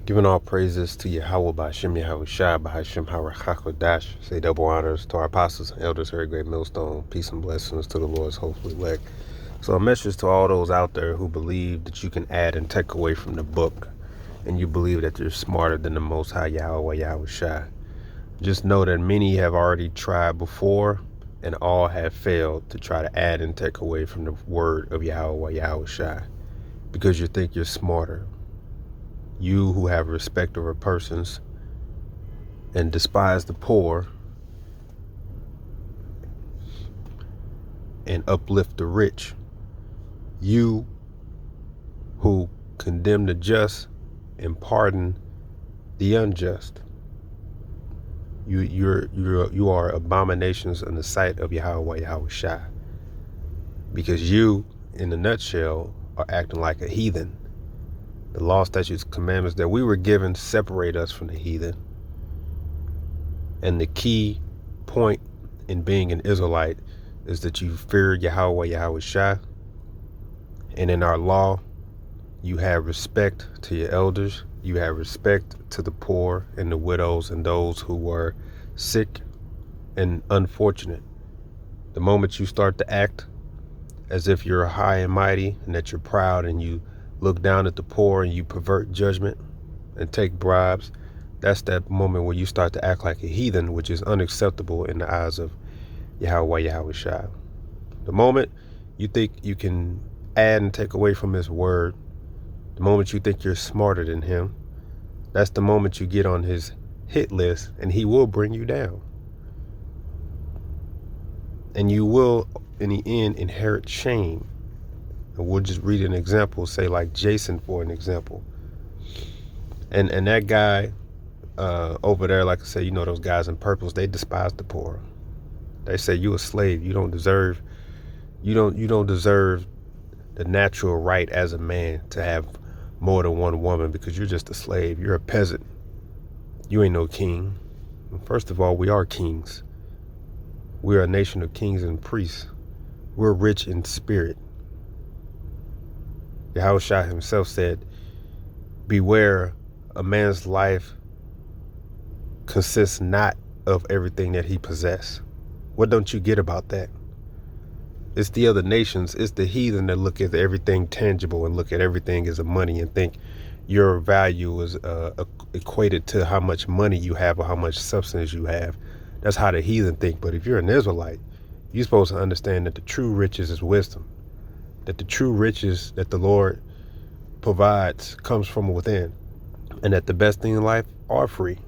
Giving all praises to Yahawah by Hashem Yahawashi by Hashem Harakhakodash. Say double honors to our apostles and elders, very great millstone. Peace and blessings to the Lord's hopefully elect. So a message to all those out there who believe that you can add and take away from the book, and you believe that you're smarter than the Most High Yahawah Yahawashi. Just know that many have already tried before, and all have failed to try to add and take away from the word of Yahawah Yahawashi, because you think you're smarter. You who have respect over persons and despise the poor and uplift the rich. You who condemn the just and pardon the unjust. You are abominations in the sight of Yahawah Yahawashi, because you, in a nutshell, are acting like a heathen. The law, statutes, commandments that we were given separate us from the heathen. And the key point in being an Israelite is that you fear Yahawah Yahawashi. And in our law, you have respect to your elders. You have respect to the poor and the widows and those who were sick and unfortunate. The moment you start to act as if you're high and mighty and that you're proud, and you look down at the poor and you pervert judgment and take bribes, that's that moment where you start to act like a heathen, which is unacceptable in the eyes of Yahawah Yahawashi. The moment you think you can add and take away from his word, the moment you think you're smarter than him, that's the moment you get on his hit list, and he will bring you down. And you will, in the end, inherit shame. And we'll just read an example, say like Jason for an example. And that guy over there, like I say, you know, those guys in purples, they despise the poor. They say you a slave. You don't deserve the natural right as a man to have more than one woman, because you're just a slave. You're a peasant. You ain't no king. First of all, we are kings. We're a nation of kings and priests. We're rich in spirit. Yahushua himself said, beware, a man's life consists not of everything that he possesses. What don't you get about that? It's the other nations, it's the heathen that look at everything tangible and look at everything as a money and think your value is equated to how much money you have or how much substance you have. That's how the heathen think. But if you're an Israelite, you're supposed to understand that the true riches is wisdom. That the true riches that the Lord provides comes from within, and that the best thing in life are free.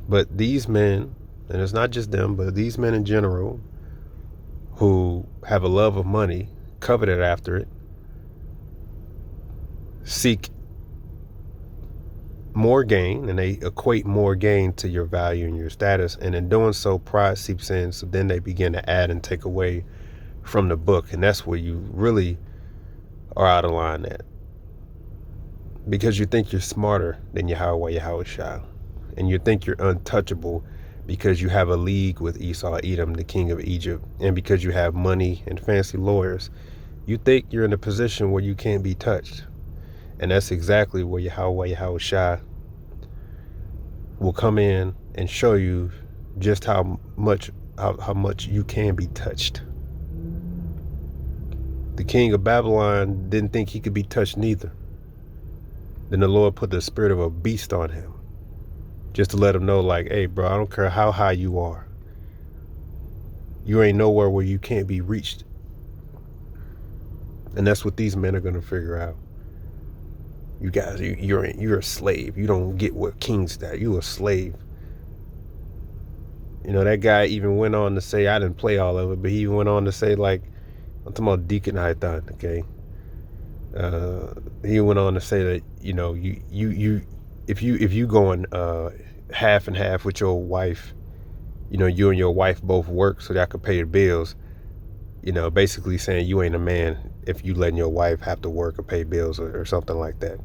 But these men, and it's not just them, but these men in general who have a love of money, coveted after it, seek more gain, and they equate more gain to your value and your status, and in doing so, pride seeps in. So then they begin to add and take away from the book, and that's where you really are out of line at, because you think you're smarter than Yahawah Yahawashi, and you think you're untouchable because you have a league with Esau, Edom, the king of Egypt, and because you have money and fancy lawyers, you think you're in a position where you can't be touched. And that's exactly where Yahawah Yahawashi will come in and show you just how much you can be touched. The king of Babylon didn't think he could be touched neither. Then the Lord put the spirit of a beast on him, just to let him know, like, hey, bro, I don't care how high you are. You ain't nowhere where you can't be reached. And that's what these men are going to figure out. You guys, you're a slave. You don't get what kings do. You're a slave. You know, that guy even went on to say, I didn't play all of it, but he even went on to say, like, I'm talking about Deacon Hython, okay? He went on to say that, you know, if you going half and half with your wife, you know, you and your wife both work so that I could pay your bills, you know, basically saying you ain't a man if you letting your wife have to work or pay bills or something like that.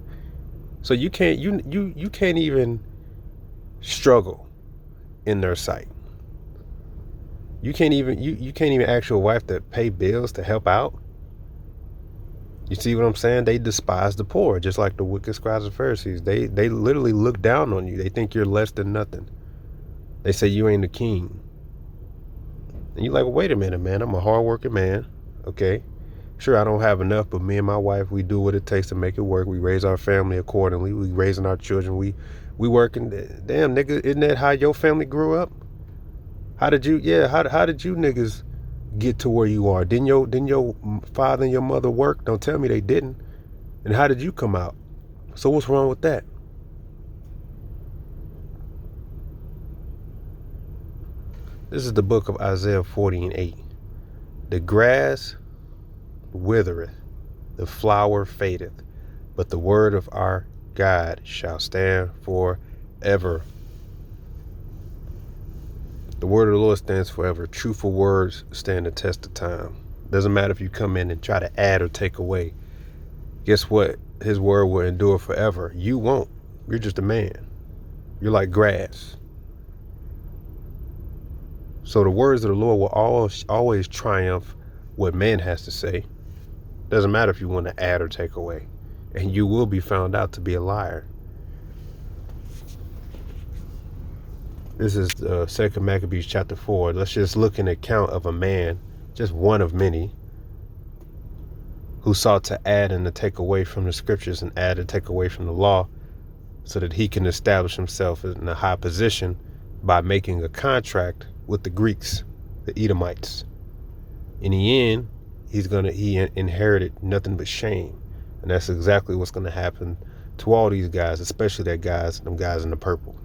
So you can't even struggle in their sight. You can't even ask your wife to pay bills to help out. You see what I'm saying? They despise the poor, just like the wicked scribes and Pharisees. They literally look down on you. They think you're less than nothing. They say you ain't the king. And you're like, well, wait a minute, man. I'm a hardworking man. Okay. Sure, I don't have enough, but me and my wife, we do what it takes to make it work. We raise our family accordingly. We raising our children. We working. Damn, nigga, isn't that how your family grew up? How did you niggas get to where you are? Didn't your father and your mother work? Don't tell me they didn't. And how did you come out? So what's wrong with that? This is the book of Isaiah 40:8. The grass withereth, the flower fadeth, but the word of our God shall stand forever. The word of the Lord stands forever. Truthful words stand the test of time. Doesn't matter if you come in and try to add or take away. Guess what? His word will endure forever. You won't. You're just a man. You're like grass. So the words of the Lord will always triumph what man has to say. Doesn't matter if you want to add or take away. And you will be found out to be a liar. This is 2 Maccabees chapter 4. Let's just look at an account of a man, just one of many, who sought to add and to take away from the scriptures and add and take away from the law so that he can establish himself in a high position by making a contract with the Greeks, the Edomites. In the end, he inherited nothing but shame. And that's exactly what's going to happen to all these guys, especially them guys in the purple,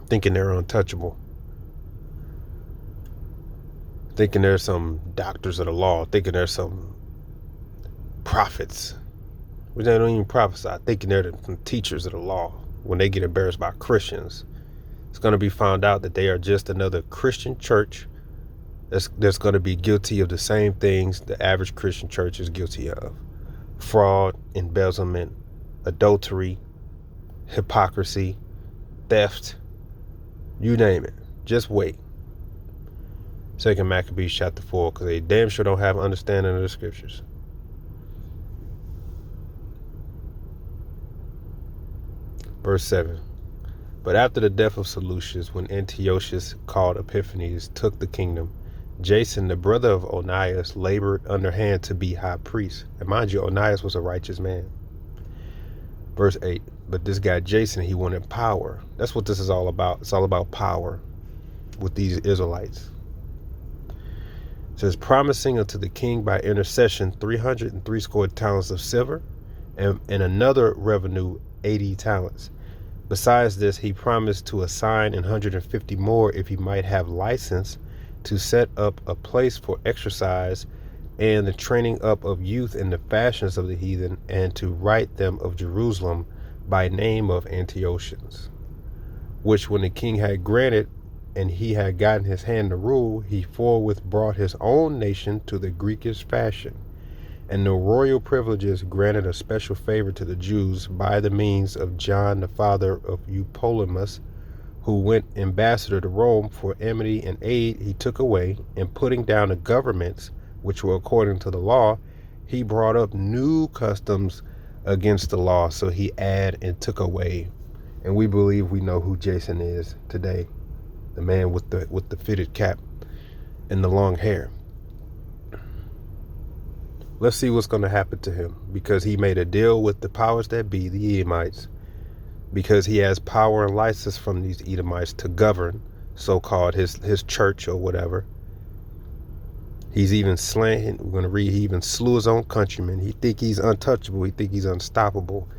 thinking they're untouchable, thinking they're some doctors of the law, thinking they're some prophets, which they don't even prophesy, thinking they're the teachers of the law. When they get embarrassed by Christians, it's going to be found out that they are just another Christian church that's going to be guilty of the same things the average Christian church is guilty of: fraud, embezzlement, adultery, hypocrisy, theft, you name it. Just wait. 2 Maccabees chapter 4, because they damn sure don't have an understanding of the scriptures. Verse 7. But after the death of Seleucus, when Antiochus, called Epiphanes, took the kingdom, Jason, the brother of Onias, labored underhand to be high priest. And mind you, Onias was a righteous man. Verse 8. But this guy Jason, he wanted power. That's what this is all about. It's all about power with these Israelites. It says, promising unto the king by intercession 360 talents of silver, and another revenue 80 talents. Besides this, he promised to assign 150 more if he might have license to set up a place for exercise and the training up of youth in the fashions of the heathen, and to write them of Jerusalem by name of Antiochus. Which when the king had granted, and he had gotten his hand to rule, he forthwith brought his own nation to the Greekish fashion, and the royal privileges granted a special favor to the Jews by the means of John, the father of Eupolemus, who went ambassador to Rome for amity and aid, he took away, and putting down the governments which were according to the law, he brought up new customs against the law, so he add and took away. And we believe we know who Jason is today, the man with the fitted cap and the long hair. Let's see what's going to happen to him, because he made a deal with the powers that be, the Edomites, because he has power and license from these Edomites to govern, so-called his church or whatever. He's even slain. We're going to read, he even slew his own countrymen. He think he's untouchable. He think he's unstoppable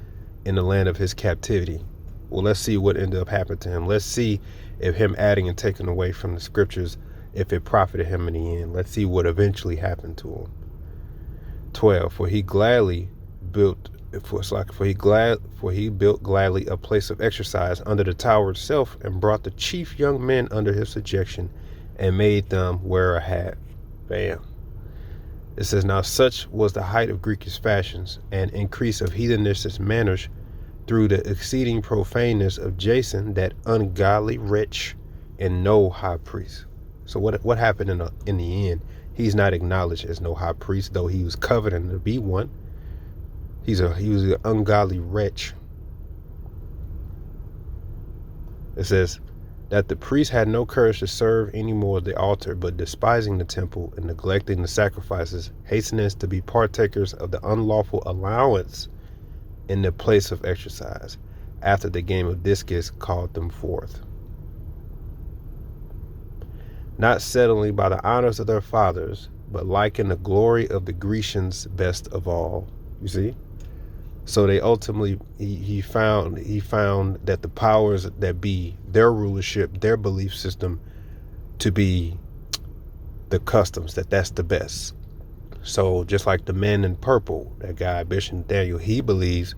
in the land of his captivity. Well, let's see what ended up happening to him. Let's see if him adding and taking away from the scriptures, if it profited him in the end. Let's see what eventually happened to him. 12. For he built gladly a place of exercise under the tower itself, and brought the chief young men under his subjection, and made them wear a hat. Bam. It says, now such was the height of Greekish fashions and increase of heathenish manners through the exceeding profaneness of Jason, that ungodly rich and no high priest. So what happened in the end? He's not acknowledged as no high priest, though he was coveting to be one. He was an ungodly wretch. It says that the priest had no courage to serve any more the altar, but despising the temple and neglecting the sacrifices, hastening to be partakers of the unlawful allowance in the place of exercise, after the game of discus called them forth. Not settling by the honors of their fathers, but liking the glory of the Grecians best of all. You see? So they ultimately, he found that the powers that be, their rulership, their belief system, to be the customs, that's the best. So just like the man in purple, that guy Bishop Daniel, he believes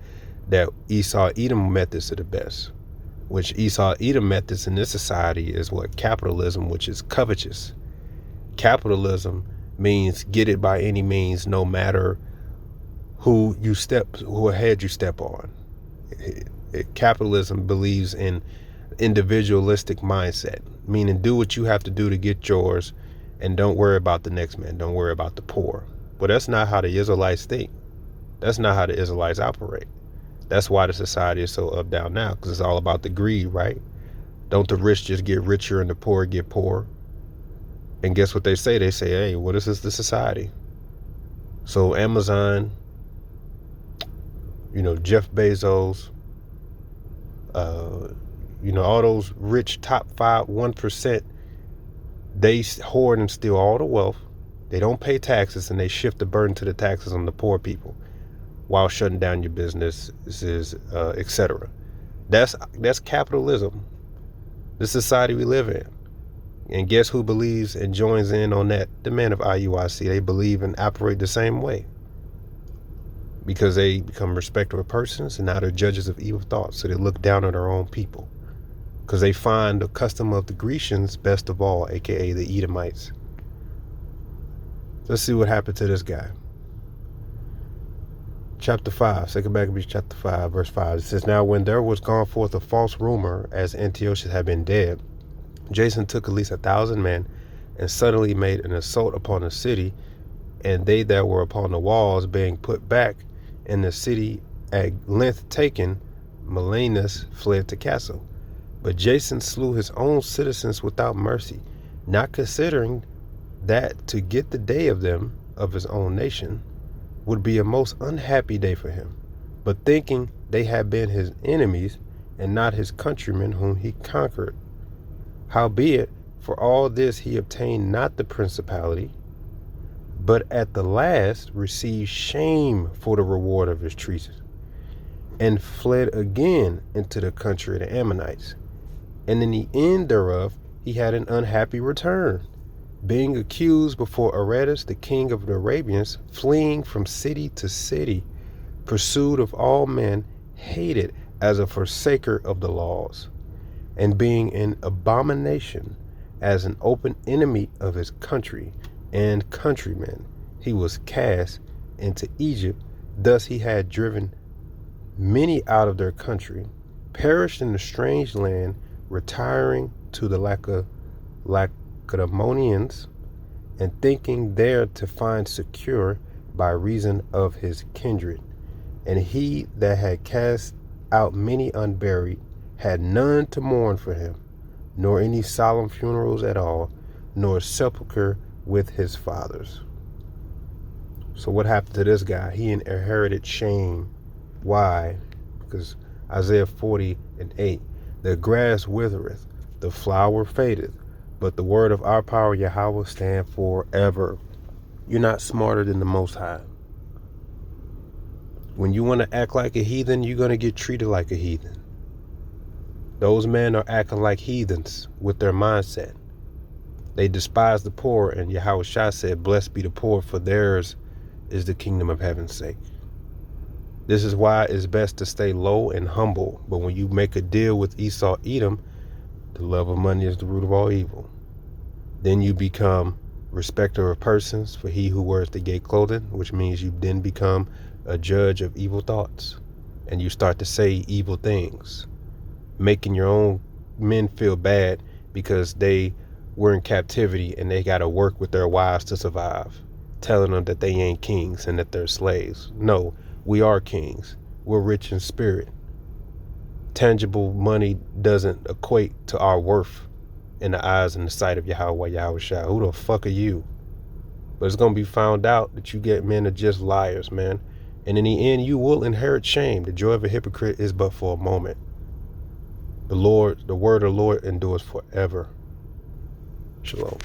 that Esau-Edom methods are the best. Which Esau-Edom methods in this society is what? Capitalism, which is covetous. Capitalism means get it by any means, no matter who head you step on. Capitalism believes in individualistic mindset, meaning do what you have to do to get yours and don't worry about the next man. Don't worry about the poor. But that's not how the Israelites think. That's not how the Israelites operate. That's why the society is so up down now, because it's all about the greed, right? Don't the rich just get richer and the poor get poorer? And guess what they say? They say, hey, what is this, the society? So Amazon, Jeff Bezos, all those rich top 1%, they hoard and steal all the wealth. They don't pay taxes, and they shift the burden to the taxes on the poor people while shutting down your businesses, etc. That's capitalism, the society we live in. And guess who believes and joins in on that? The men of IUIC. They believe and operate the same way, because they become respectable persons, and now they're judges of evil thoughts. So they look down on their own people because they find the custom of the Grecians best of all, aka the Edomites. Let's see what happened to this guy. Chapter 5, 2 Maccabees chapter 5, verse 5. It says, now when there was gone forth a false rumor, as Antiochus had been dead, Jason took at least 1,000 men and suddenly made an assault upon the city, and they that were upon the walls being put back, and the city at length taken, Melanus fled to castle. But Jason slew his own citizens without mercy, not considering that to get the day of them of his own nation would be a most unhappy day for him, but thinking they had been his enemies and not his countrymen whom he conquered. Howbeit, for all this he obtained not the principality, but at the last received shame for the reward of his treason, and fled again into the country of the Ammonites. And in the end thereof he had an unhappy return, being accused before Aretas, the king of the Arabians, fleeing from city to city, pursued of all men, hated as a forsaker of the laws, and being an abomination, as an open enemy of his country and countrymen, he was cast into Egypt. Thus he had driven many out of their country, perished in a strange land, retiring to the Lacedaemonians, and thinking there to find secure by reason of his kindred. And he that had cast out many unburied had none to mourn for him, nor any solemn funerals at all, nor sepulchre with his fathers. So what happened to this guy? He inherited shame. Why? Because Isaiah 40:8, the grass withereth, the flower fadeth, but the word of our power Yahawah stand forever. You're not smarter than the Most High. When you want to act like a heathen, you're going to get treated like a heathen. Those men are acting like heathens with their mindset. They despise the poor, and Yahawah Shah said, blessed be the poor, for theirs is the kingdom of heaven's sake. This is why it's best to stay low and humble. But when you make a deal with Esau-Edom, the love of money is the root of all evil. Then you become respecter of persons, for he who wears the gay clothing, which means you then become a judge of evil thoughts. And you start to say evil things, making your own men feel bad because they were in captivity and they got to work with their wives to survive, telling them that they ain't kings and that they're slaves. No, We are kings. We're rich in spirit. Tangible money doesn't equate to our worth in the eyes and the sight of Yahawah, Yahweh Shah. Who the fuck are you? But it's going to be found out that you get men are just liars, man. And in the end, you will inherit shame. The joy of a hypocrite is but for a moment. The word of the Lord endures forever. Shalom.